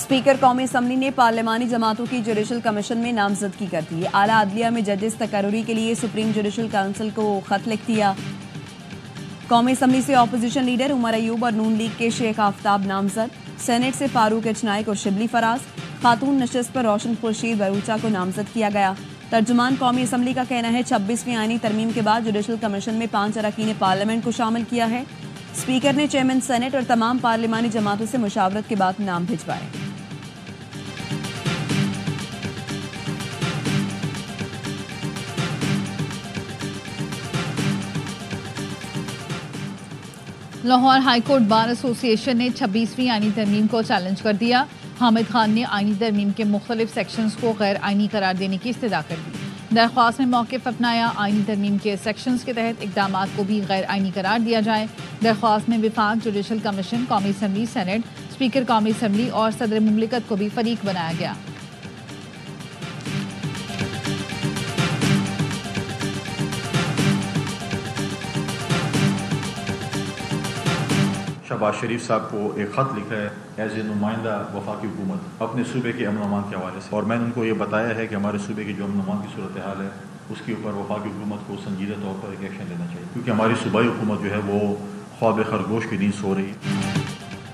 Speaker कौमी assembly ने पार्लिमानी जमातों की जुडिशल कमीशन में नामजदगी कर दी। आला अदलिया में जजेस तकर्री के लिए सुप्रीम जुडिशल काउंसिल को खत लिख दिया। कौमी असम्बली से ऑपोजिशन लीडर उमर अयूब और नून लीग के शेख आफ्ताब नामजद। सेनेट से फारूक एच नाइक और शिबली फराज। खातून नशस्त पर रोशन खुर्शीद बरूचा को नामजद किया गया। तर्जुमान कौमी असम्बली का कहना है 26वीं आईनी तरमीम के बाद जुडिशल कमीशन में 5 अरकान पार्लियामेंट को शामिल किया है। स्पीकर ने चेयरमैन सेनेट और तमाम पार्लिमानी जमातों से मुशावरत के बाद नाम भिजवाए। लाहौर हाईकोर्ट बार एसोसिएशन ने 26वीं आईनी तरमीम को चैलेंज कर दिया। हामिद खान ने आईनी तरमीम के मुख्तलिफ सेक्शंस को गैर आईनी करार देने की इस्तदा कर दी। दरख्वास्त में मौक़िफ़ अपनाया, आईनी तरमीम के सेक्शंस के तहत इक़दामात को भी गैर आईनी करार दिया जाए। दरख्वास्त में विफाक, जुडिशल कमीशन, कौमी असम्बली, सेनेट, स्पीकर कौमी असम्बली और सदर मुमलिकत को भी फरीक बनाया गया। शहबाज शरीफ साहब को एक ख़त लिखा है एज ए नुमाइंदा वफाकी हुकूमत अपने सूबे के अमन अमान के हवाले से, और मैंने उनको ये बताया है कि हमारे सूबे की जो अमन अमान की सूरत हाल है उसके ऊपर वफाकी हुकूमत को संजीदा तौर पर एक एक्शन लेना चाहिए, क्योंकि हमारी सूबाई हुकूमत जो है वो ख्वाब खरगोश की नींद सो रही है।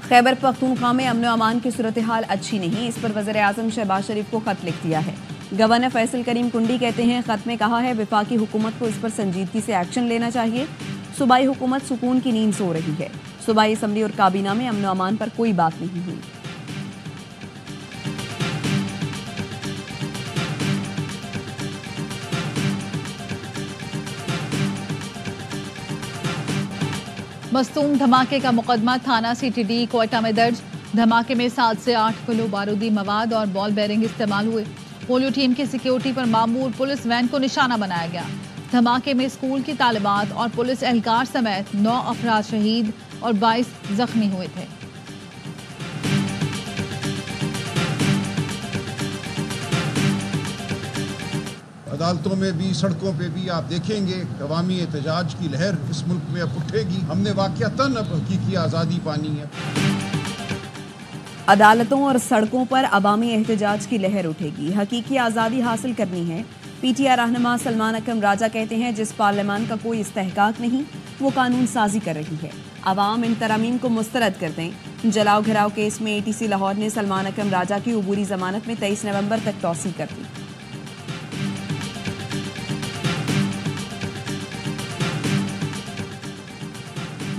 खैबर पख्तूनख्वा में अमन अमान की सूरत हाल अच्छी नहीं, इस पर वज़ीर आज़म शहबाज शरीफ को खत लिख दिया है। गवर्नर फैसल करीम कुंडी कहते हैं खत में कहा है वफाकी हुकूमत को इस पर संजीदगी से एक्शन लेना चाहिए। सूबाई हुकूमत सुकून की नींद सो रही है। सूबाई असम्बली और काबीना में अमन अमान पर कोई बात नहीं हुई। मस्तूम धमाके का मुकदमा थाना CTD क्वेटा में दर्ज। धमाके में 7 से 8 किलो बारूदी मवाद और बॉल बेरिंग इस्तेमाल हुए। पोलियो टीम की सिक्योरिटी पर मामूर पुलिस वैन को निशाना बनाया गया। धमाके में स्कूल की तालिबात और पुलिस एहलकार समेत 9 अफराद शहीद और 22 जख्मी हुए थे। अदालतों में भी, सड़कों पे भी आप देखेंगे अवामी एहतजाज की लहर इस मुल्क में अब उठेगी। हमने वाक़यातन अब हकीकी आज़ादी पानी है। अदालतों और सड़कों पर अवामी एहतजाज की लहर उठेगी, हकीकी आज़ादी हासिल करनी है। PTI रहनुमा सलमान अकरम राजा कहते हैं जिस पार्लियामान का कोई इस्तेहकाक नहीं वो कानून साजी कर रही है। अवाम इन तरामीम को मुस्तरद कर दें। जलाओ घिराव केस में ATC लाहौर ने सलमान अकरम राजा की उबूरी जमानत में 23 नवंबर तक तौसीह कर दी।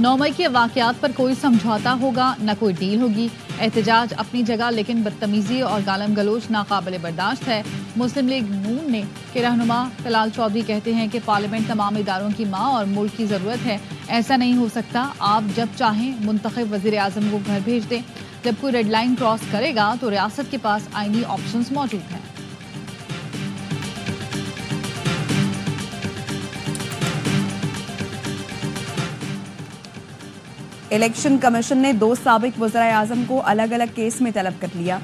नौ के वाक़यात पर कोई समझौता होगा न कोई डील होगी। एहतजाज अपनी जगह, लेकिन बदतमीजी और गालम गलोच नाकाबिले बर्दाश्त है। मुस्लिम लीग नून ने के रहनुमा तलाल चौधरी कहते हैं कि पार्लियामेंट तमाम इदारों की माँ और मुल्क की ज़रूरत है। ऐसा नहीं हो सकता। आप जब चाहें मुंतखब वज़ीर आज़म को घर भेज दें। जब कोई रेड लाइन क्रॉस करेगा तो रियासत के पास आईनी ऑप्शंस मौजूद हैं। इलेक्शन कमीशन ने 2 साबिक वज़ीर आज़म को अलग अलग केस में तलब कर लिया।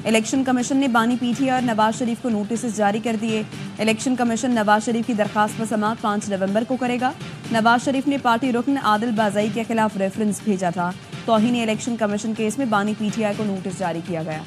इलेक्शन कमीशन ने बानी PTI और नवाज शरीफ को नोटिस जारी कर दिए। इलेक्शन कमीशन नवाज शरीफ की दरखास्त पर समाअत 5 नवंबर को करेगा। नवाज शरीफ ने पार्टी रुकन आदिल बाज़ाई के खिलाफ रेफरेंस भेजा था। तौहीन इलेक्शन कमीशन केस में बानी PTI को नोटिस जारी किया गया।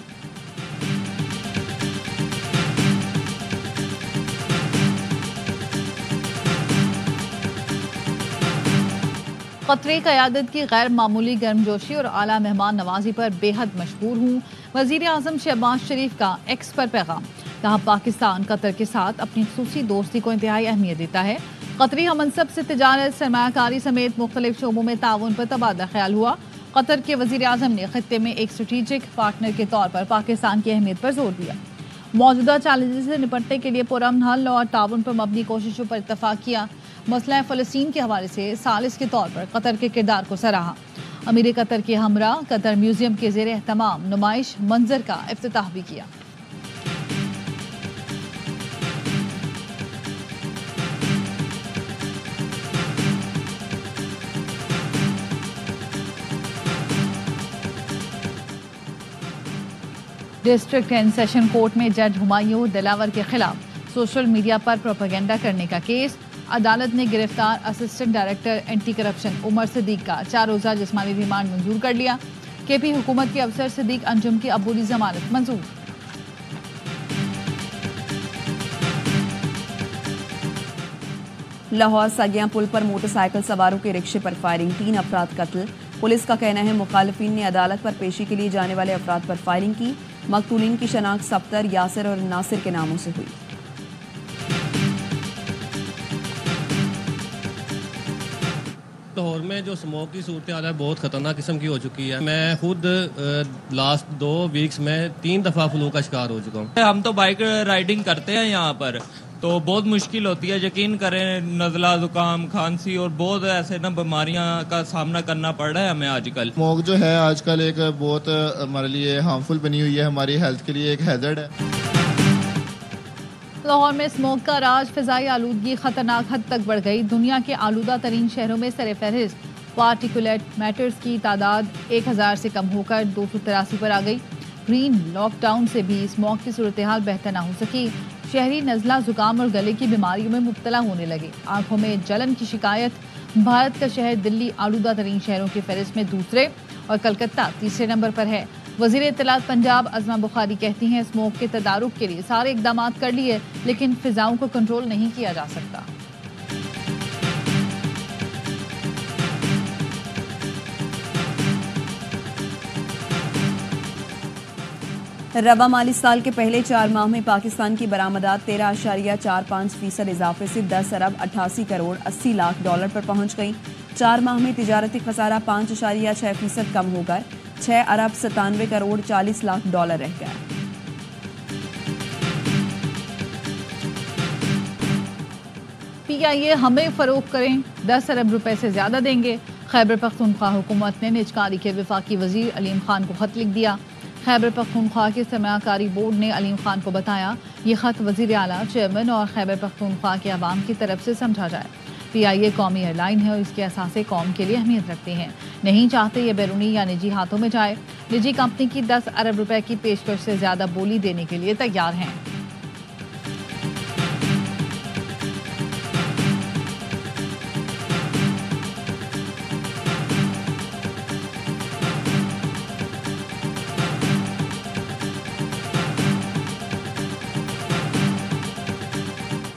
क़तरी क़यादत की गैर मामूली गर्मजोशी और आला मेहमान नवाजी पर बेहद मशहूर हूँ। वज़ीर आज़म शहबाज शरीफ का एक्स पर पैगाम। कहा पाकिस्तान कतर के साथ अपनी खुसूसी दोस्ती को इंतहाई अहमियत देता है। क़तरी हमनसब से तिजारत, सरमायाकारी समेत मुख्तलिफ शोबों में ताउन पर तबादला ख्याल हुआ। कतर के वज़ीर आज़म ने खित्ते में एक स्ट्रेटेजिक पार्टनर के तौर पर पाकिस्तान की अहमियत पर जोर दिया। मौजूदा चैलेंजेस से निपटने के लिए पुरअमन हल और ताउन पर मबनी कोशिशों पर इत्तफाक किया। मसला फ़लस्तीन के हवाले से सालिस के तौर पर कतर के किरदार को सराहा। अमीर कतर के हमरा कतर म्यूजियम के ज़ेर एहतमाम नुमाइश मंजर का इफ्तिताह भी किया। डिस्ट्रिक्ट एंड सेशन कोर्ट में जज हुमायूं दिलावर के खिलाफ सोशल मीडिया पर प्रोपेगेंडा करने का केस। अदालत ने गिरफ्तार assistant director anti corruption Umar Siddiq का 4 रोज़ा जिस्मानी रिमांड मंजूर कर लिया। KP हुकूमत के अफसर सिद्दीक अंजुम की अबूरी जमानत मंजूर। लाहौर सगियां पुल पर मोटरसाइकिल सवारों के रिक्शे पर फायरिंग, 3 अफराद कत्ल। पुलिस का कहना है मुखालिफिन ने अदालत पर पेशी के लिए जाने वाले अफराद पर फायरिंग की। मकतूलिन की शनाख्त सफ्तर, यासिर और नासिर के नामों से हुई। लाहौर में जो स्मोक की सूरत हाल है बहुत ख़तरनाक किस्म की हो चुकी है। मैं खुद लास्ट 2 वीक्स में 3 दफ़ा फ्लू का शिकार हो चुका हूँ। हम तो बाइक राइडिंग करते हैं यहाँ पर, तो बहुत मुश्किल होती है। यकीन करें, नज़ला, जुकाम, खांसी और बहुत ऐसे ना बीमारियां का सामना करना पड़ रहा है हमें आजकल। स्मोक जो है आजकल एक बहुत हमारे लिए हार्मफुल बनी हुई है, हमारी हेल्थ के लिए एक हैजर्ड है। लाहौर में स्मोक का राज, फिजाई आलूदगी खतरनाक हद तक बढ़ गई। दुनिया के आलूदा तरीन शहरों में सरफहरिस्त पार्टिकुलेट मैटर्स की तादाद 1000 से कम होकर 283 पर आ गई। ग्रीन लॉकडाउन से भी स्मोक की सूरत हाल बेहतर न हो सकी। शहरी नज़ला, जुकाम और गले की बीमारियों में मुब्तला होने लगे। आंखों में जलन की शिकायत। भारत का शहर दिल्ली आलूदा तरीन शहरों की फहरिस्त में दूसरे और कलकत्ता तीसरे नंबर पर है। वज़ीर इत्तलात पंजाब अज़मा बुखारी कहती हैं, स्मोक के तदारुक के लिए सारे इकदाम कर लिए, लेकिन फिजाओं को कंट्रोल नहीं किया जा सकता। रवा माली साल के पहले 4 माह में पाकिस्तान की बरामदात 13.45% इजाफे से 10 अरब 88 करोड़ 80 लाख डॉलर पर पहुंच गई। 4 माह में तिजारती खसारा 5.6% कम होकर 6 अरब 97 करोड़ 40 लाख डॉलर रह गया। PIA हमें फरोख्त करें, 10 अरब रुपए से ज्यादा देंगे। खैबर पख्तूनख्वा हुकूमत ने निजकारी के वफाकी वजीर अलीम खान को खत लिख दिया। खैबर पख्तूनख्वा के सरमाकारी बोर्ड ने अलीम खान को बताया, ये खत वजीर आला, चेयरमैन और खैबर पख्तूनख्वा के अवाम की तरफ से समझा जाए। PIA कौमी एयरलाइन है और इसके असासे कौम के लिए अहमियत रखते हैं। नहीं चाहते ये बैरूनी या निजी हाथों में जाए। निजी कंपनी की 10 अरब रुपए की पेशकश से ज्यादा बोली देने के लिए तैयार हैं।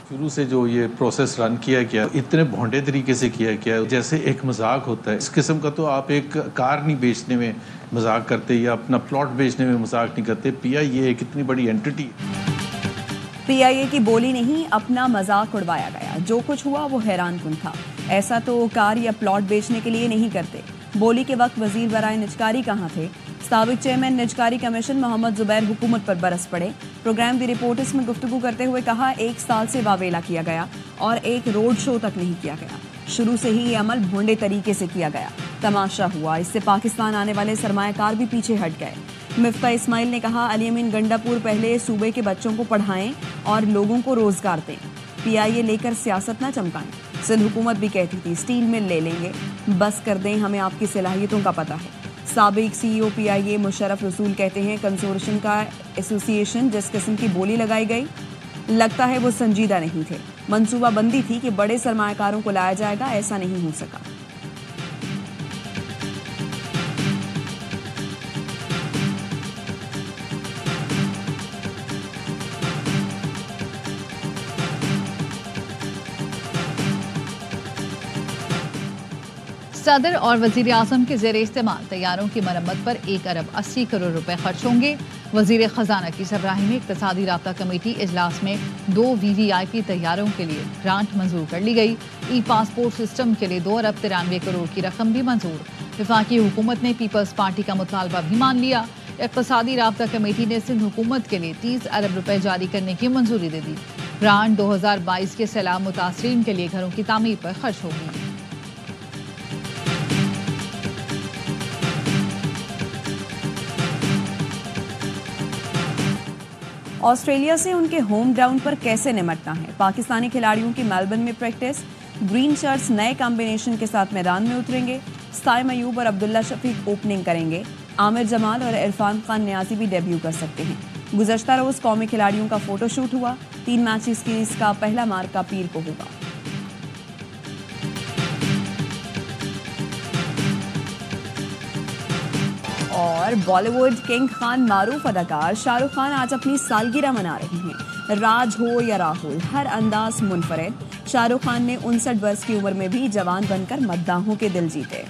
शुरू से जो ये प्रोसेस रन किया गया, इतने भोंडे तरीके से किया गया जैसे एक मजाक होता है। इस किस्म का तो आप एक कार नहीं बेचने में मजाक करते या अपना प्लॉट बेचने में मजाक नहीं करते। PIA एक इतनी बड़ी एंटिटी। PIA की बोली नहीं, अपना मजाक उड़वाया गया। जो कुछ हुआ वो हैरानकुन था। ऐसा तो कार या प्लॉट बेचने के लिए नहीं करते। बोली के वक्त वजीर बराए निजकारी कहाँ थे? साबिक चेयरमैन निजकारी कमीशन मोहम्मद जुबैर हुकूमत पर बरस पड़े। प्रोग्राम दी रिपोर्टर्स में गुफ्तगू करते हुए कहा, 1 साल से वावेला किया गया और एक रोड शो तक नहीं किया गया। शुरू से ही ये अमल भोंडे तरीके से किया गया। तमाशा हुआ, इससे पाकिस्तान आने वाले सरमायाकार भी पीछे हट गए। मिफ्ता इस्माइल ने कहा, अली अमीन गंडापुर पहले सूबे के बच्चों को पढ़ाएं और लोगों को रोजगार दें। PIA लेकर सियासत न चमकाएं। सिंध हुकूमत भी कहती थी स्टील मिल ले लेंगे, बस कर दें, हमें आपकी सलाहियतों का पता है। साबिक CEO PIA मुशर्रफ रसूल कहते हैं, कंसोर्शियम का एसोसिएशन जिस किस्म की बोली लगाई गई, लगता है वो संजीदा नहीं थे। मंसूबा बंदी थी कि बड़े सरमायाकारों को लाया जाएगा, ऐसा नहीं हो सका। सदर और वजीर आजम के जेर इस्तेमाल तैयारों की मरम्मत पर 1 अरब 80 करोड़ रुपए खर्च होंगे। वजीर खजाना की सरबराही में इक्तसादी राब्ता कमेटी इजलास में 2 VVIP तैयारों के लिए ग्रांट मंजूर कर ली गई। E-पासपोर्ट सिस्टम के लिए 2 अरब 93 करोड़ की रकम भी मंजूर। वफाकी हुकूमत ने पीपल्स पार्टी का मुतालबा भी मान लिया। इक्तसादी राब्ता कमेटी ने सिंध हुकूमत के लिए 30 अरब रुपए जारी करने की मंजूरी दे दी। ग्रांट 2022 के सैलाब मुतासरीन के लिए घरों की तामीर पर खर्च होगी। ऑस्ट्रेलिया से उनके होम ग्राउंड पर कैसे निमटना है? पाकिस्तानी खिलाड़ियों की मेलबर्न में प्रैक्टिस। ग्रीन शर्ट्स नए कॉम्बिनेशन के साथ मैदान में उतरेंगे। साइम अयूब और अब्दुल्ला शफीक ओपनिंग करेंगे। आमिर जमाल और इरफान खान न्याजी भी डेब्यू कर सकते हैं। गुज़श्ता रोज कौमी खिलाड़ियों का फोटोशूट हुआ। 3 मैचेस की इसका पहला मार्का पीर को होगा। और बॉलीवुड किंग खान मारूफ अदाकार शाहरुख खान आज अपनी सालगिरह मना रहे हैं। राज हो या राहुल, हर अंदाज मुनफरिद। शाहरुख खान ने 59 वर्ष की उम्र में भी जवान बनकर मद्दाहों के दिल जीते।